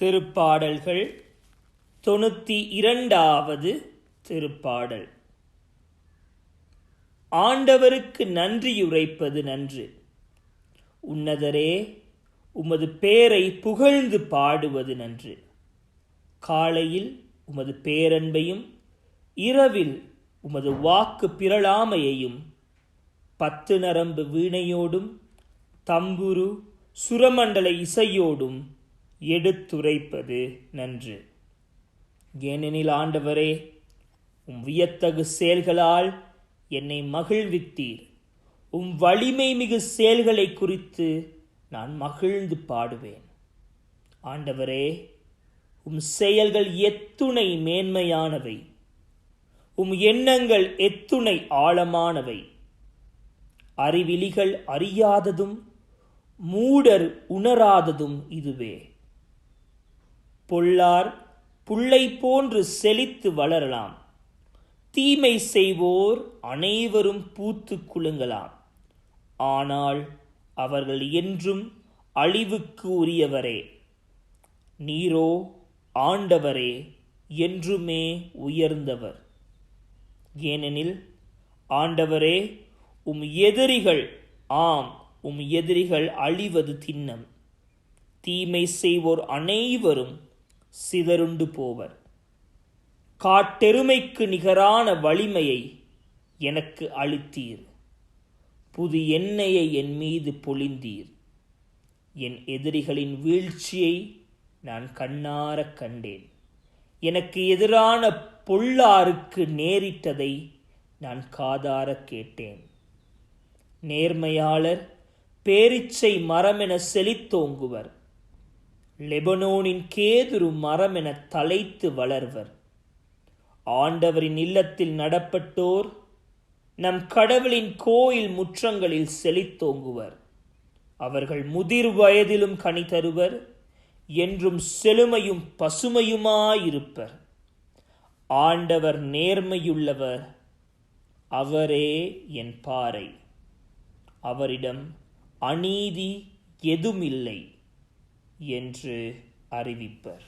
திருப்பாடல்கள் 92வது திருப்பாடல். ஆண்டவருக்கு நன்றியுரைப்பது நன்று. உன்னதரே, உமது பேரை புகழ்ந்து பாடுவது நன்று. காலையில் உமது பேரன்பையும் இரவில் உமது வாக்கு பிறழாமையையும் 10 நரம்பு வீணையோடும் தம்புரு சுரமண்டல இசையோடும் எடுத்துரைப்பது நன்று. ஏனெனில் ஆண்டவரே, உம் வியத்தகு செயல்களால் என்னை மகிழ்வித்தீர். உம் வலிமை மிகு செயல்களை குறித்து நான் மகிழ்ந்து பாடுவேன். ஆண்டவரே, உம் செயல்கள் எத்துணை மேன்மையானவை, உம் எண்ணங்கள் எத்துணை ஆழமானவை. அறிவிலிகள் அறியாததும் மூடர் உணராததும் இதுவே. பொல்லார் புல்லை போன்று செழித்து வளரலாம், தீமை செய்வோர் அனைவரும் பூத்து குலுங்கலாம். ஆனால் அவர்கள் என்றும் அழிவுக்கு உரியவரே. நீரோ ஆண்டவரே என்றுமே உயர்ந்தவர். ஏனெனில் ஆண்டவரே, உம் எதிரிகள் உம் எதிரிகள் அழிவது திண்ணம். தீமை செய்வோர் அனைவரும் சிதறுண்டு போவர். காட்டெருமைக்கு நிகரான வலிமையை எனக்கு அளித்தீர். புது எண்ணெயை என் மீது பொழிந்தீர். என் எதிரிகளின் வீழ்ச்சியை நான் கண்ணார கண்டேன். எனக்கு எதிரான பொல்லாருக்கு நேரிட்டதை நான் காதார கேட்டேன். நேர்மையாளர் பேரிச்சை மரமென செழித்தோங்குவர். லெபனோனின் கேதுரு மரமென தலைத்து வளர்வர். ஆண்டவரின் இல்லத்தில் நடப்பட்டோர் நம் கடவுளின் கோயில் முற்றங்களில் செழித்தோங்குவர். அவர்கள் முதிர் வயதிலும் கனி தருவர், என்றும் செழுமையும் பசுமையுமாயிருப்பர். ஆண்டவர் நேர்மையுள்ளவர், அவரே என் பாறை. அவரிடம் அநீதி எதுமில்லை என்று அறிவிப்பர்.